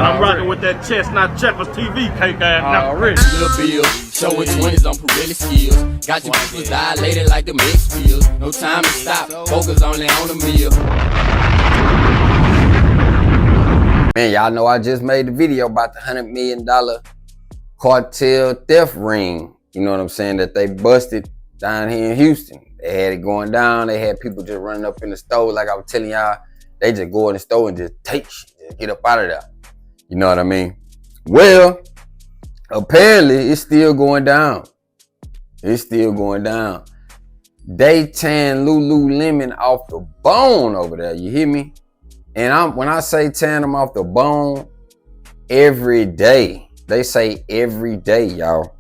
And I'm rocking with that chestnut checkers TV cake ass now. Little Bill, showing 20s on Pirelli skills. Got your people dilated like the mix pills. No time to stop, focus only on the meal. Man, y'all know I just made the video about the $100 million cartel theft ring. You know what I'm saying? That they busted down here in Houston. They had it going down. They had people just running up in the store. Like I was telling y'all, they just go in the store and just take shit, just get up out of there. You know what I mean? Well, apparently it's still going down. It's still going down. They tearing Lululemon off the bone over there. You hear me? And when I say tearing them off the bone, every day. They say every day, y'all.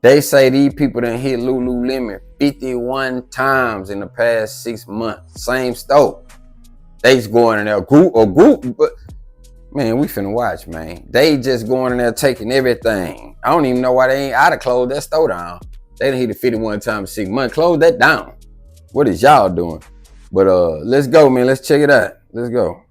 They say these people done hit Lululemon 51 times in the past 6 months. Same store. They just going in there, group, but man, we finna watch, man. They just going in there taking everything. I don't even know why they ain't. I'd have closed that store down. They done hit it 51 times in 6 months. Close that down. What is y'all doing? But let's go, man. Let's check it out. Let's go.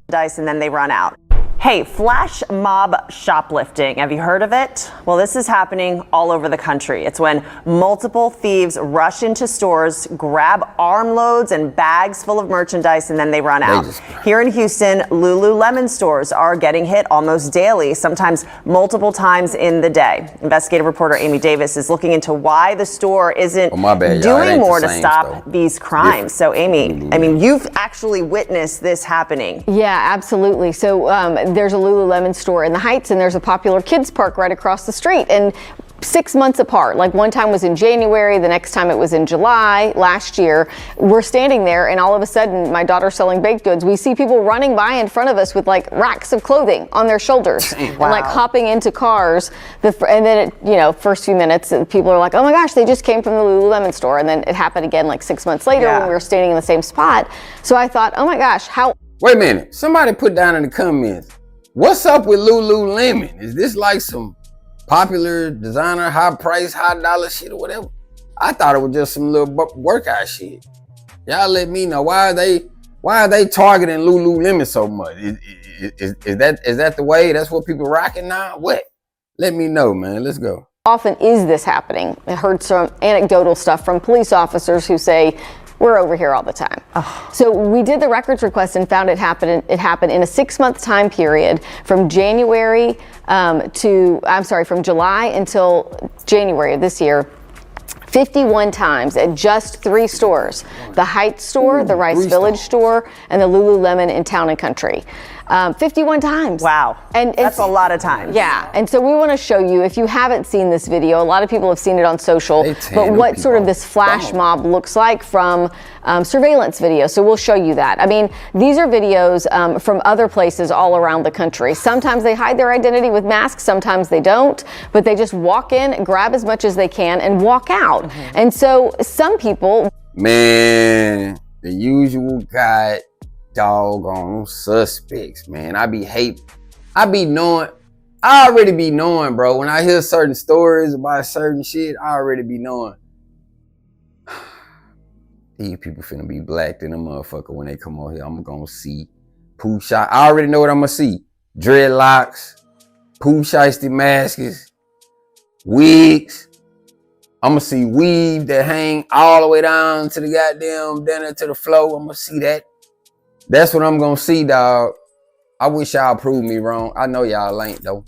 Dice and then they run out. Hey, flash mob shoplifting. Have you heard of it? Well, this is happening all over the country. It's when multiple thieves rush into stores, grab armloads and bags full of merchandise, and then they run out. Here in Houston, Lululemon stores are getting hit almost daily, sometimes multiple times in the day. Investigative reporter Amy Davis is looking into why the store isn't doing more to stop these crimes. So, Amy, I mean, you've actually witnessed this happening. Yeah, absolutely. So, there's a Lululemon store in the Heights, and there's a popular kids park right across the street. And 6 months apart, like one time was in January, the next time it was in July last year. We're standing there, and all of a sudden, my daughter's selling baked goods. We see people running by in front of us with like racks of clothing on their shoulders and like hopping into cars. And then, first few minutes, people are like, oh my gosh, they just came from the Lululemon store. And then it happened again like 6 months later when we were standing in the same spot. So I thought, oh my gosh, how. Wait a minute. Somebody put down in the comments, what's up with Lululemon? Is this like some popular designer, high price, high dollar shit or whatever? I thought it was just some little workout shit. Y'all let me know, why are they targeting Lululemon so much? Is that the way? That's what people rocking now? What? Let me know, man. Let's go. Often is this happening? I heard some anecdotal stuff from police officers who say, we're over here all the time. So we did the records request and found it happened in a 6 month time period from July until January of this year. 51 times at just 3 stores, the Heights store, the Rice Village store, and the Lululemon in Town and Country. 51 times. Wow. And that's a lot of times. Yeah. And so we want to show you, if you haven't seen this video, a lot of people have seen it on social, but what sort of this flash mob looks like from surveillance video. So we'll show you that. I mean, these are videos from other places all around the country. Sometimes they hide their identity with masks, sometimes they don't, but they just walk in, grab as much as they can, and walk out. And so some people. Man, the usual guy. Doggone suspects, man. I already be knowing, bro. When I hear certain stories about certain shit, I already be knowing. These people finna be blacked in a motherfucker when they come on here. I'm gonna see poo shot. I already know what I'm gonna see. Dreadlocks, poo shiesty masks, wigs. I'm gonna see weave that hang all the way down to the goddamn dinner to the floor. I'm gonna see that. That's what I'm gonna see, dog. I wish y'all proved me wrong. I know y'all ain't, though.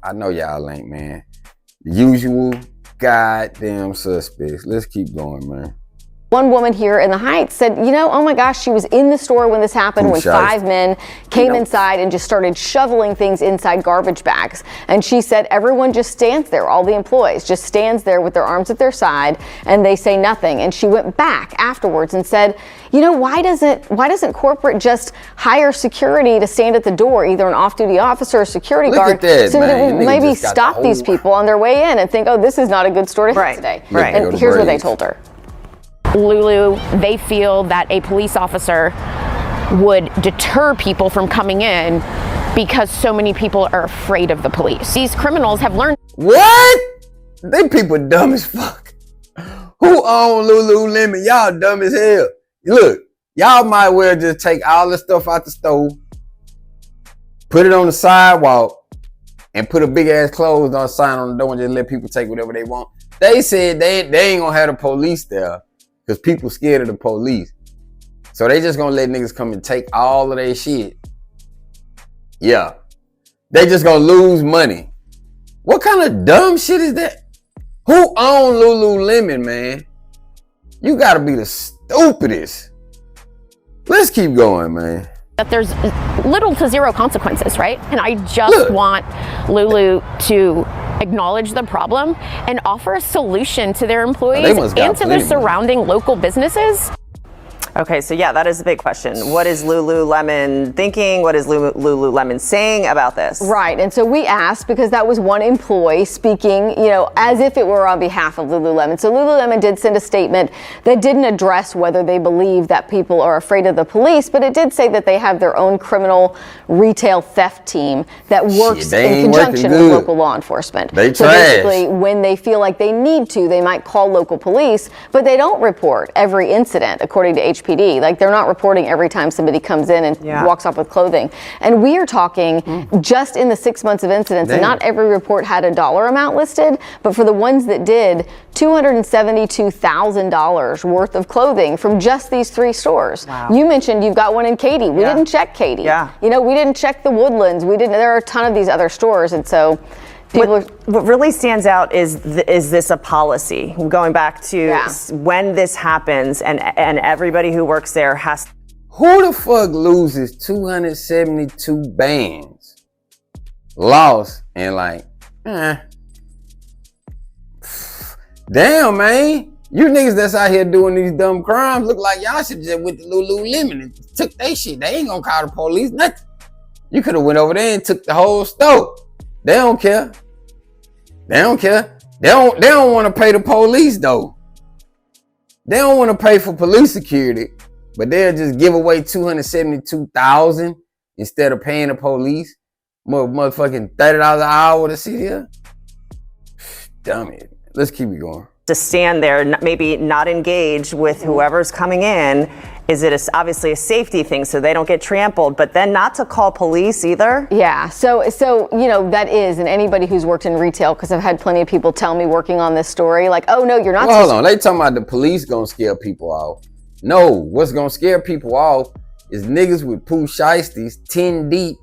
I know y'all ain't, man. The usual goddamn suspects. Let's keep going, man. One woman here in the Heights said, oh my gosh, she was in the store when this happened, when 5 men came inside and just started shoveling things inside garbage bags. And she said everyone just stands there, all the employees just stands there with their arms at their side and they say nothing. And she went back afterwards and said, why doesn't corporate just hire security to stand at the door, either an off-duty officer or security guard, so that it will maybe stop these people on their way in and think, oh, this is not a good store to hit today. And here's what they told her. Lulu, they feel that a police officer would deter people from coming in because so many people are afraid of the police. These criminals have learned. What? They people dumb as fuck. Who own Lululemon? Y'all dumb as hell. Look, y'all might well just take all the stuff out the stove, put it on the sidewalk, and put a big ass closed on sign on the door and just let people take whatever they want. They said they ain't gonna have the police there because people scared of the police. So they just gonna let niggas come and take all of their shit. Yeah. They just gonna lose money. What kind of dumb shit is that? Who own Lululemon, man? You gotta be the stupidest. Let's keep going, man. That there's little to zero consequences, right? And I just want Lulu to acknowledge the problem and offer a solution to their employees and to the surrounding local businesses. Okay, so yeah, that is a big question. What is Lululemon thinking? What is Lululemon saying about this? Right, and so we asked because that was one employee speaking, you know, as if it were on behalf of Lululemon. So Lululemon did send a statement that didn't address whether they believe that people are afraid of the police, but it did say that they have their own criminal retail theft team that works in conjunction with local law enforcement. So basically, when they feel like they need to, they might call local police, but they don't report every incident, according to HPD. Like, they're not reporting every time somebody comes in and walks off with clothing. And we are talking just in the 6 months of incidents, and not every report had a dollar amount listed, but for the ones that did, $272,000 worth of clothing from just these 3 stores. Wow. You mentioned you've got one in Katy. We didn't check Katy. You know, we didn't check the Woodlands. We didn't. There are a ton of these other stores, and so what really stands out is this a policy? Going back to when this happens, and everybody who works there has. Who the fuck loses 272 bands? Lost and like, damn, man. You niggas that's out here doing these dumb crimes look like y'all should just went to Lululemon and took their shit. They ain't gonna call the police, nothing. You could have went over there and took the whole store. They don't care. They don't care. They don't want to pay the police though. They don't want to pay for police security, but they'll just give away $272,000 instead of paying the police. Motherfucking $30 an hour to sit here. Dummy. Let's keep it going. To stand there, maybe not engage with whoever's coming in. Is it obviously a safety thing so they don't get trampled, but then not to call police either? Yeah, so you know, that is, and anybody who's worked in retail, because I've had plenty of people tell me working on this story, like, oh no, you're not. Well, hold on, they talking about the police gonna scare people off. No, what's gonna scare people off is niggas with poo shiesties 10 deep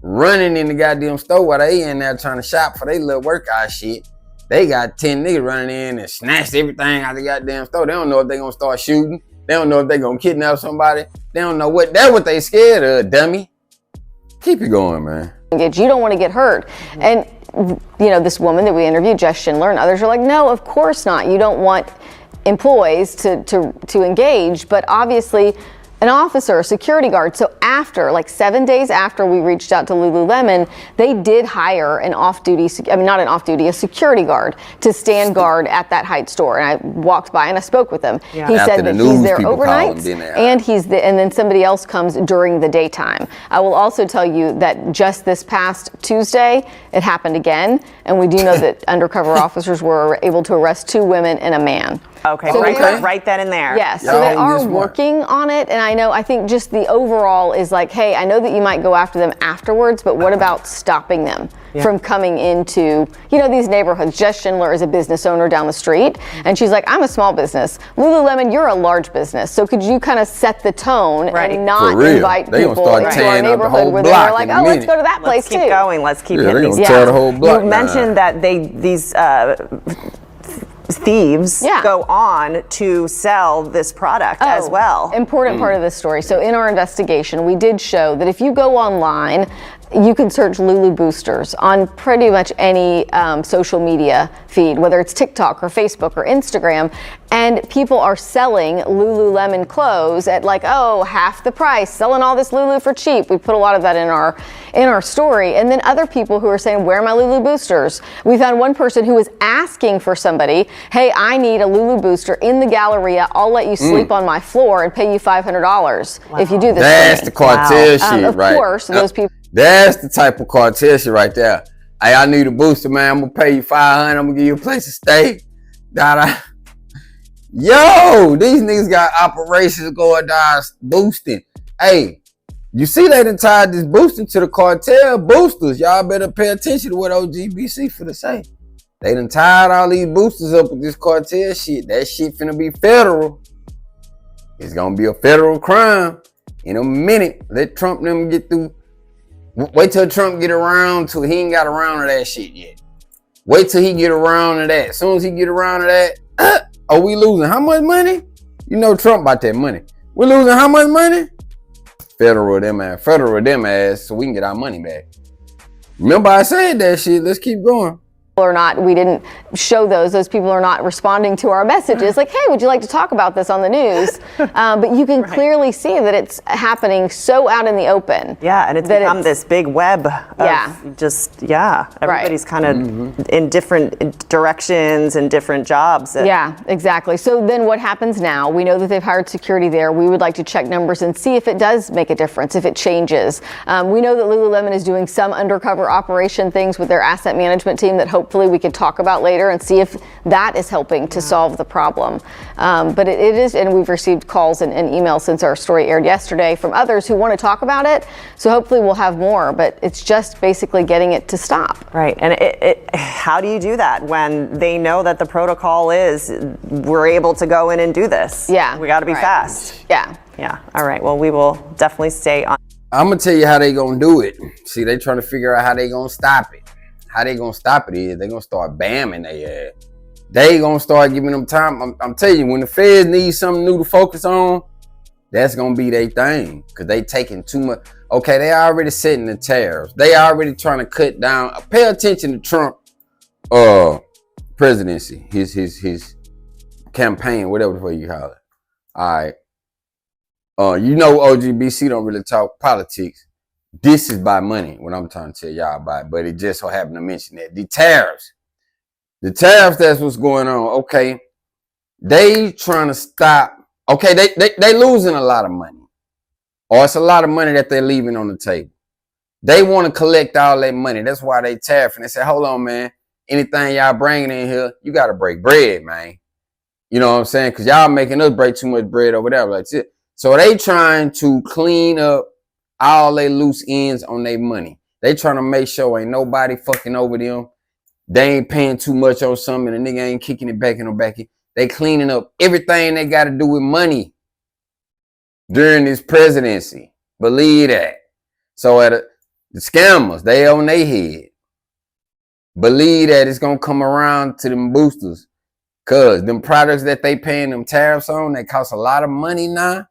running in the goddamn store while they in there trying to shop for their little workout shit. They got 10 niggas running in and snatched everything out of the goddamn store. They don't know if they gonna start shooting. They don't know if they gonna kidnap somebody. They don't know that's what they scared of, dummy. Keep it going, man. You don't want to get hurt. And you know, this woman that we interviewed, Jess Schindler, and others are like, no, of course not. You don't want employees to engage, but obviously an officer, a security guard. So after, like 7 days after we reached out to Lululemon, they did hire an a security guard to stand guard at that Heights store. And I walked by and I spoke with him. Yeah. He said that he's there overnight, and and then somebody else comes during the daytime. I will also tell you that just this past Tuesday, it happened again. And we do know that undercover officers were able to arrest 2 women and a man. Okay, so write that in there. Yes, so they are working on it, and I think just the overall is like, hey, I know that you might go after them afterwards, but what about stopping them from coming into, you know, these neighborhoods? Jess Schindler is a business owner down the street, and she's like, I'm a small business. Lululemon, you're a large business, so could you kind of set the tone and not invite people into our neighborhood where they're like, oh, let's go to that place too. Let's keep going. Let's keep hitting these. Tear the whole block. You mentioned that these thieves go on to sell this product as well. Important part of this story. So in our investigation, we did show that if you go online, you can search Lulu Boosters on pretty much any social media feed, whether it's TikTok or Facebook or Instagram, and people are selling Lululemon clothes at like, oh, half the price, selling all this Lulu for cheap. We put a lot of that in our story. And then other people who are saying, where are my Lulu Boosters? We found one person who was asking for somebody, hey, I need a Lulu Booster in the Galleria. I'll let you sleep on my floor and pay you $500 if you do this. That's the cartel shit, of right? Of course, those people. That's the type of cartel shit right there. Hey, I need a booster, man. I'm gonna pay you $500. I'm gonna give you a place to stay. Yo, these niggas got operations going down boosting. Hey, You see they done tied this boosting to the cartel boosters. Y'all better pay attention to what OGBC finna say. They done tied all these boosters up with this cartel shit. That shit finna be federal. It's gonna be a federal crime in a minute. Let Trump them get through. Wait till Trump get around to, he ain't got around to that shit yet. Wait till he get around to that. As soon as he get around to that, are we losing how much money? You know Trump about that money. We're losing how much money? Federal them ass, so we can get our money back. Remember I said that shit. Let's keep going. Or not, we didn't show those people are not responding to our messages like, hey, would you like to talk about this on the news? But you can clearly see that it's happening so out in the open. Yeah, and it's become this big web of just, everybody's kind of in different directions and different jobs. Yeah, exactly. So then what happens now? We know that they've hired security there. We would like to check numbers and see if it does make a difference, if it changes. We know that Lululemon is doing some undercover operation things with their asset management team that hopefully we can talk about later and see if that is helping to solve the problem. But it is, and we've received calls and emails since our story aired yesterday from others who want to talk about it. So hopefully we'll have more, but it's just basically getting it to stop. Right, and how do you do that when they know that the protocol is we're able to go in and do this? Yeah. We got to be fast. Yeah. Yeah, all right, well, we will definitely stay on. I'm going to tell you how they going to do it. See, they trying to figure out how they going to stop it. How they gonna stop it is they gonna start bamming their ass. They gonna start giving them time. I'm telling you, when the feds need something new to focus on, that's gonna be their thing. Cause they taking too much. Okay, they already setting the tariffs. They already trying to cut down. Pay attention to Trump presidency, his campaign, whatever the fuck you call it. All right. You know OGBC don't really talk politics. This is by money, what I'm trying to tell y'all about, but it just so happened to mention that. The tariffs, that's what's going on. Okay, they trying to stop. Okay, they losing a lot of money. Or it's a lot of money that they're leaving on the table. They want to collect all that money. That's why they tariffing. They say, hold on, man. Anything y'all bringing in here, you got to break bread, man. You know what I'm saying? Because y'all making us break too much bread or whatever. That's it. So they trying to clean up all they loose ends on their money. They trying to make sure ain't nobody fucking over them. They ain't paying too much on something and the nigga ain't kicking it back in the back. They cleaning up everything they got to do with money during this presidency. Believe that. So the scammers, they on their head. Believe that it's going to come around to them boosters. Because them products that they paying them tariffs on, they cost a lot of money now.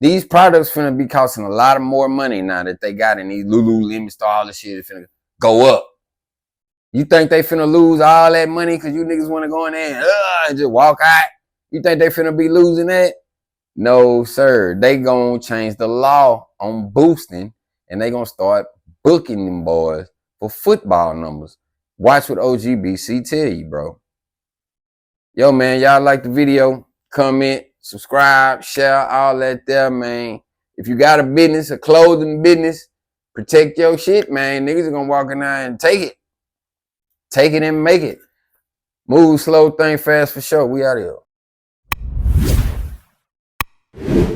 These products finna be costing a lot of more money now that they got in these Lululemon store, all this shit is finna go up. You think they finna lose all that money because you niggas want to go in there and just walk out? You think they finna be losing that? No, sir. They gonna change the law on boosting and they gonna start booking them boys for football numbers. Watch what OGBC tell you, bro. Yo, man, y'all like the video? Comment, subscribe, share, all that there, man. If you got a business, a clothing business, protect your shit, man. Niggas are gonna walk in there and take it. Take it and make it. Move slow, think fast for sure. We out of here.